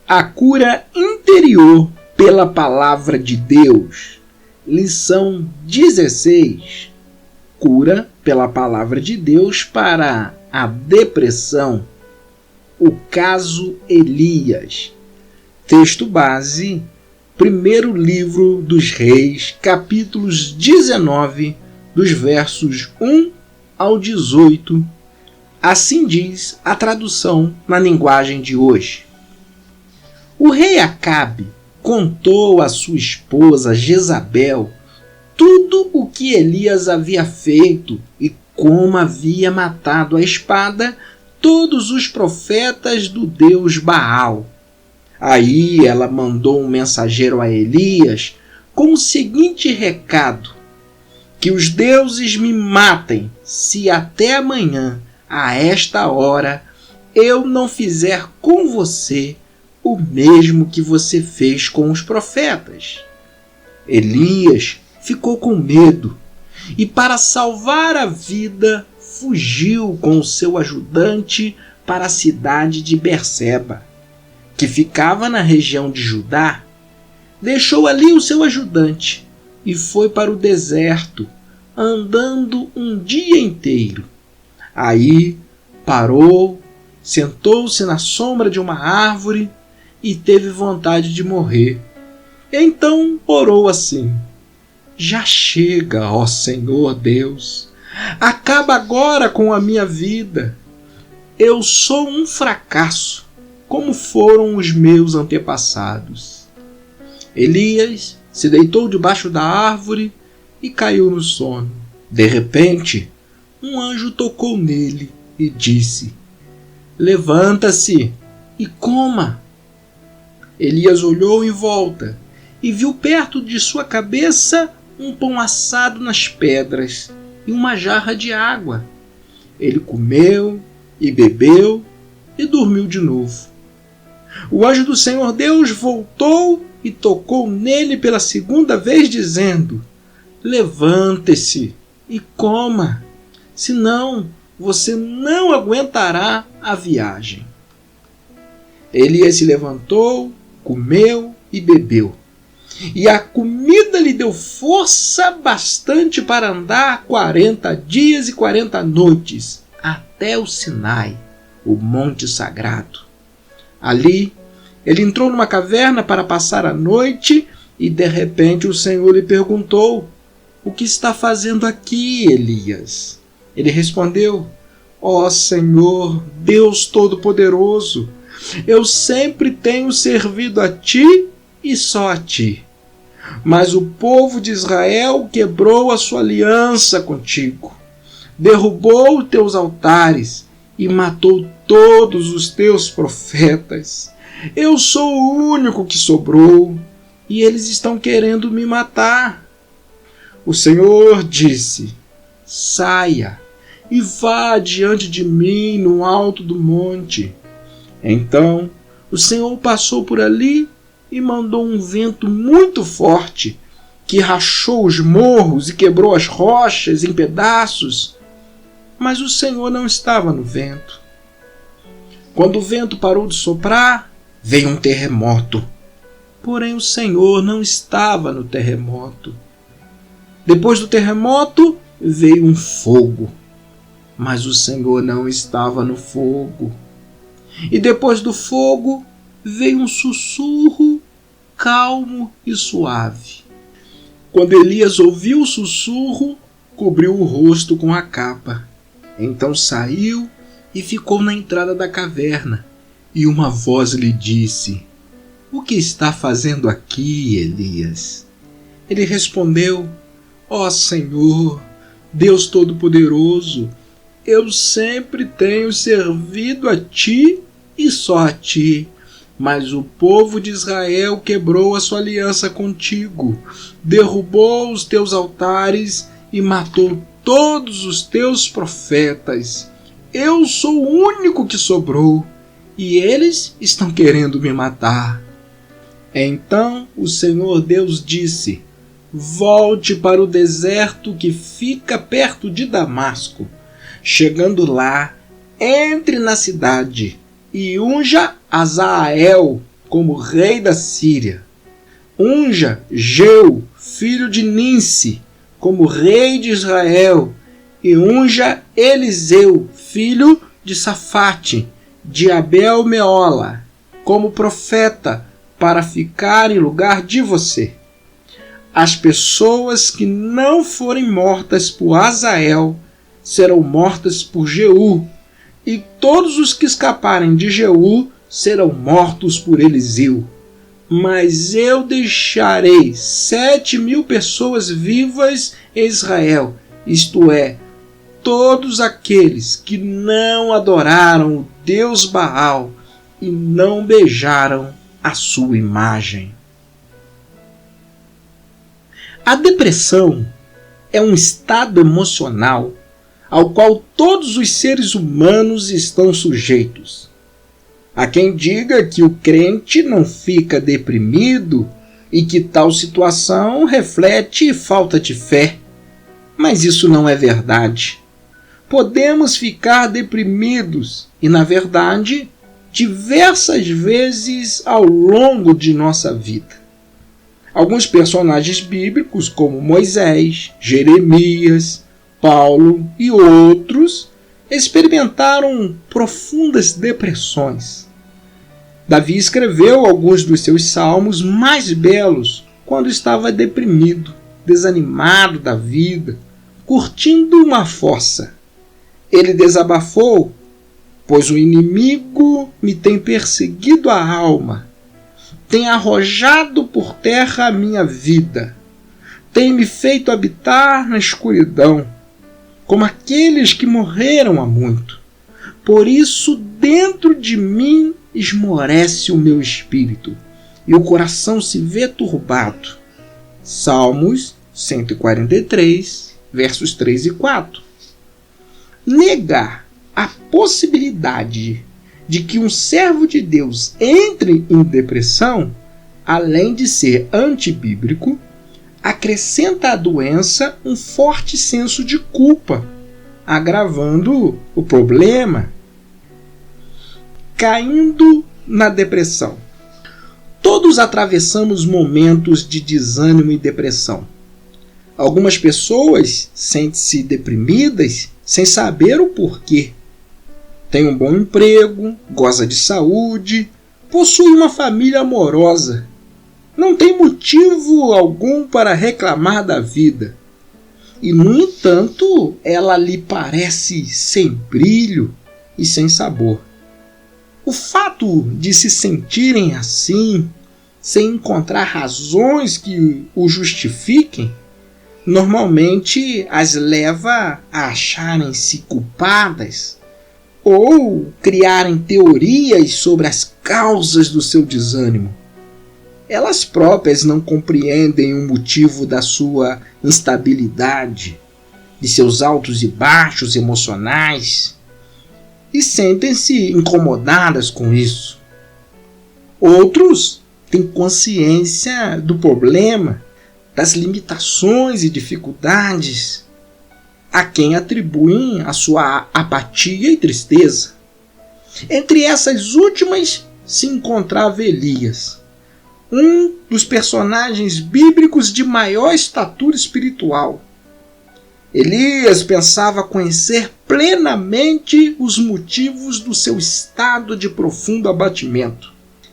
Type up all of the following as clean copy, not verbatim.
A cura interior pela palavra de Deus. Lição 16. Cura pela palavra de Deus para a depressão. O caso Elias. Texto base, primeiro livro dos Reis, capítulos 19, dos versos 1 ao 18. Assim diz a tradução na linguagem de hoje. O rei Acabe contou à sua esposa Jezabel tudo o que Elias havia feito e como havia matado à espada todos os profetas do deus Baal. Aí ela mandou um mensageiro a Elias com o seguinte recado: que os deuses me matem se até amanhã, a esta hora, eu não fizer com você o mesmo que você fez com os profetas. Elias ficou com medo e, para salvar a vida, fugiu com o seu ajudante para a cidade de Berseba, que ficava na região de Judá. Deixou ali o seu ajudante e foi para o deserto, andando um dia inteiro. Aí parou, sentou-se na sombra de uma árvore e teve vontade de morrer. Então orou assim: já chega, ó Senhor Deus, acaba agora com a minha vida. Eu sou um fracasso, como foram os meus antepassados. Elias se deitou debaixo da árvore e caiu no sono. De repente, um anjo tocou nele e disse: levanta-se e coma. Elias olhou em volta e viu perto de sua cabeça um pão assado nas pedras e uma jarra de água. Ele comeu e bebeu e dormiu de novo. O anjo do Senhor Deus voltou e tocou nele pela segunda vez, dizendo: levante-se e coma, senão você não aguentará a viagem. Elias se levantou, comeu e bebeu. E a comida lhe deu força bastante para andar 40 dias e 40 noites até o Sinai, o monte sagrado. Ali, ele entrou numa caverna para passar a noite e, de repente, o Senhor lhe perguntou: o que está fazendo aqui, Elias? Ele respondeu: ó Senhor, Deus Todo-Poderoso, eu sempre tenho servido a ti e só a ti. Mas o povo de Israel quebrou a sua aliança contigo, derrubou teus altares e matou todos os teus profetas. Eu sou o único que sobrou e eles estão querendo me matar. O Senhor disse: saia e vá diante de mim no alto do monte. Então o Senhor passou por ali e mandou um vento muito forte que rachou os morros e quebrou as rochas em pedaços. Mas o Senhor não estava no vento. Quando o vento parou de soprar, veio um terremoto. Porém o Senhor não estava no terremoto. Depois do terremoto, veio um fogo. Mas o Senhor não estava no fogo. E depois do fogo, veio um sussurro calmo e suave. Quando Elias ouviu o sussurro, cobriu o rosto com a capa. Então saiu e ficou na entrada da caverna. E uma voz lhe disse: o que está fazendo aqui, Elias? Ele respondeu: ó Senhor, Deus Todo-Poderoso, eu sempre tenho servido a ti e só a ti. Mas o povo de Israel quebrou a sua aliança contigo, derrubou os teus altares e matou todos os teus profetas. Eu sou o único que sobrou e eles estão querendo me matar. Então o Senhor Deus disse: volte para o deserto que fica perto de Damasco. Chegando lá, entre na cidade e unja Azael, como rei da Síria. Unja Jeu, filho de Ninsi, como rei de Israel, e unja Eliseu, filho de Safate, de Abel-Meola, como profeta, para ficar em lugar de você. As pessoas que não forem mortas por Azael serão mortas por Jeú, e todos os que escaparem de Jeú serão mortos por Eliseu. Mas eu deixarei 7.000 pessoas vivas em Israel, isto é, todos aqueles que não adoraram o Deus Baal e não beijaram a sua imagem. A depressão é um estado emocional ao qual todos os seres humanos estão sujeitos. Há quem diga que o crente não fica deprimido e que tal situação reflete falta de fé. Mas isso não é verdade. Podemos ficar deprimidos e, na verdade, diversas vezes ao longo de nossa vida. Alguns personagens bíblicos, como Moisés, Jeremias, Paulo e outros, experimentaram profundas depressões. Davi escreveu alguns dos seus salmos mais belos quando estava deprimido, desanimado da vida, curtindo uma fossa. Ele desabafou: pois o inimigo me tem perseguido a alma, tem arrojado por terra a minha vida, tem me feito habitar na escuridão, como aqueles que morreram há muito. Por isso, dentro de mim esmorece o meu espírito, e o coração se vê turbado. Salmos 143, versos 3 e 4. Negar a possibilidade de que um servo de Deus entre em depressão, além de ser antibíblico, acrescenta à doença um forte senso de culpa, agravando o problema. Caindo na depressão. Todos atravessamos momentos de desânimo e depressão. Algumas pessoas sentem-se deprimidas sem saber o porquê. Tem um bom emprego, goza de saúde, possui uma família amorosa. Não tem motivo algum para reclamar da vida. E, no entanto, ela lhe parece sem brilho e sem sabor. O fato de se sentirem assim, sem encontrar razões que o justifiquem, normalmente as leva a acharem-se culpadas ou criarem teorias sobre as causas do seu desânimo. Elas próprias não compreendem o motivo da sua instabilidade, de seus altos e baixos emocionais, e sentem-se incomodadas com isso. Outros têm consciência do problema, das limitações e dificuldades, a quem atribuem a sua apatia e tristeza. Entre essas últimas se encontrava Elias, um dos personagens bíblicos de maior estatura espiritual. Elias pensava conhecer plenamente os motivos do seu estado de profundo abatimento.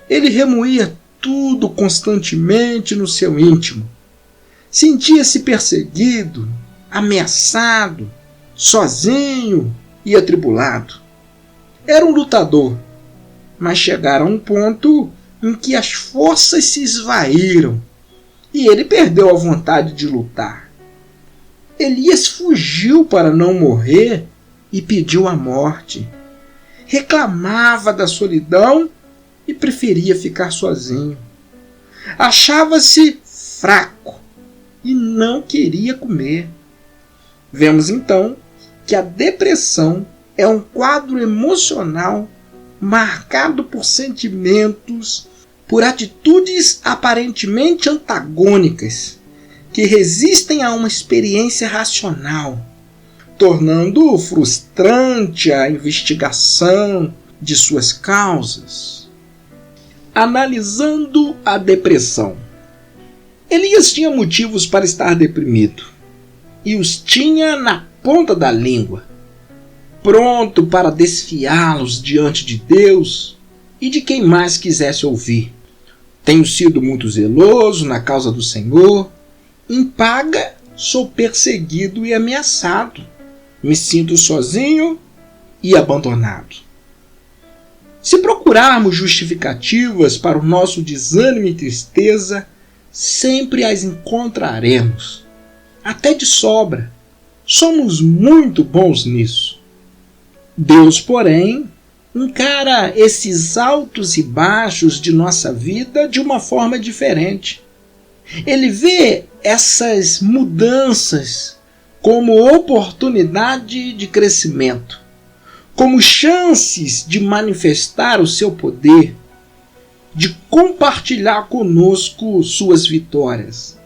Ele remoía tudo constantemente no seu íntimo. Sentia-se perseguido, ameaçado, sozinho e atribulado. Era um lutador, mas chegara a um ponto em que as forças se esvaíram e ele perdeu a vontade de lutar. Elias fugiu para não morrer e pediu a morte. Reclamava da solidão e preferia ficar sozinho. Achava-se fraco e não queria comer. Vemos então que a depressão é um quadro emocional marcado por sentimentos, por atitudes aparentemente antagônicas, que resistem a uma experiência racional, tornando frustrante a investigação de suas causas. Analisando a depressão. Elias tinha motivos para estar deprimido, e os tinha na ponta da língua, pronto para desfiá-los diante de Deus e de quem mais quisesse ouvir. Tenho sido muito zeloso na causa do Senhor, em paga sou perseguido e ameaçado, me sinto sozinho e abandonado. Se procurarmos justificativas para o nosso desânimo e tristeza, sempre as encontraremos, até de sobra. Somos muito bons nisso. Deus, porém, encara esses altos e baixos de nossa vida de uma forma diferente. Ele vê essas mudanças como oportunidade de crescimento, como chances de manifestar o seu poder, de compartilhar conosco suas vitórias.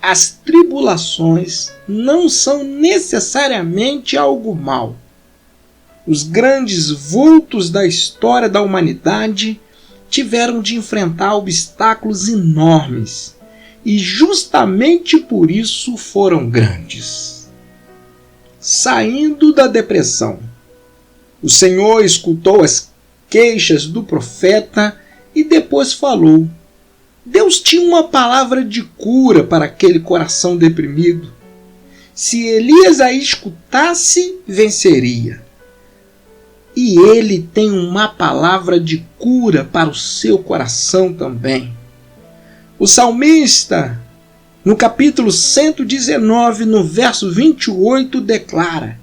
As tribulações não são necessariamente algo mau. Os grandes vultos da história da humanidade tiveram de enfrentar obstáculos enormes e justamente por isso foram grandes. Saindo da depressão, o Senhor escutou as queixas do profeta e depois falou. Deus tinha uma palavra de cura para aquele coração deprimido. Se Elias a escutasse, venceria. E ele tem uma palavra de cura para o seu coração também. O salmista, no capítulo 119, no verso 28, declara: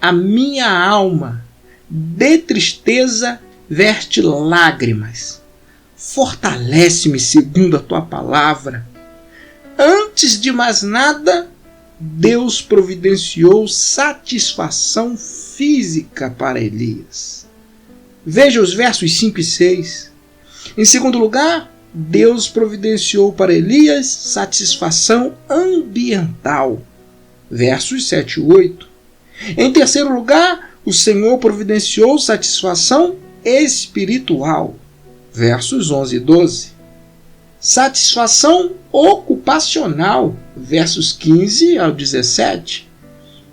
a minha alma de tristeza verte lágrimas. Fortalece-me segundo a tua palavra. Antes de mais nada, Deus providenciou satisfação física para Elias. Veja os versos 5 e 6. Em segundo lugar, Deus providenciou para Elias satisfação ambiental. Versos 7 e 8. Em terceiro lugar, o Senhor providenciou satisfação espiritual. Versos 11 e 12. Satisfação ocupacional. Versos 15 ao 17.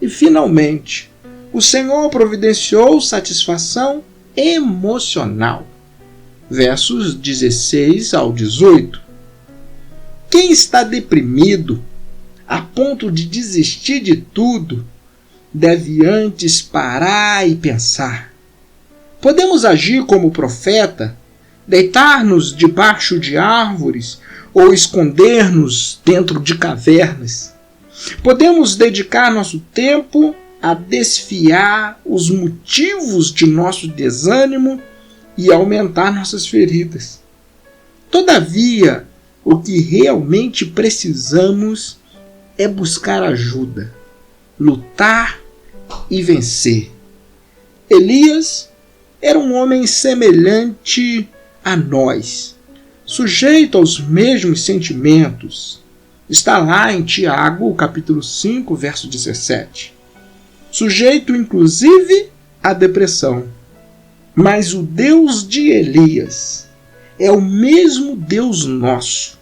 E, finalmente, o Senhor providenciou satisfação emocional. Versos 16 ao 18. Quem está deprimido a ponto de desistir de tudo, deve antes parar e pensar. Podemos agir como profeta, deitar-nos debaixo de árvores ou esconder-nos dentro de cavernas. Podemos dedicar nosso tempo a desfiar os motivos de nosso desânimo e aumentar nossas feridas. Todavia, o que realmente precisamos é buscar ajuda, lutar e vencer. Elias era um homem semelhante a nós, sujeito aos mesmos sentimentos. Está lá em Tiago, capítulo 5, verso 17. Sujeito, inclusive, à depressão. Mas o Deus de Elias é o mesmo Deus nosso.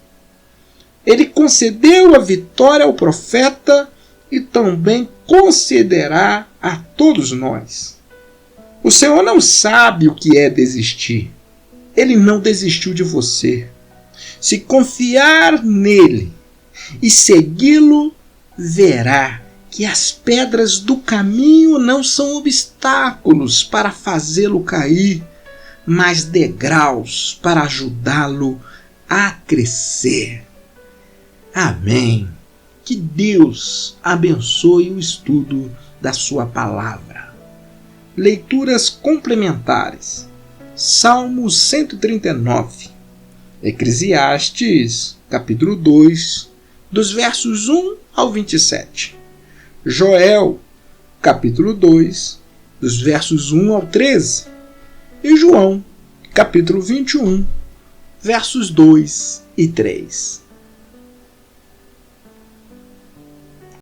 Ele concedeu a vitória ao profeta e também concederá a todos nós. O Senhor não sabe o que é desistir. Ele não desistiu de você. Se confiar nele e segui-lo, verá que as pedras do caminho não são obstáculos para fazê-lo cair, mas degraus para ajudá-lo a crescer. Amém. Que Deus abençoe o estudo da sua palavra. Leituras complementares. Salmo 139. Eclesiastes, capítulo 2, dos versos 1 ao 27. Joel, capítulo 2, dos versos 1 ao 13. E João, capítulo 21, versos 2 e 3.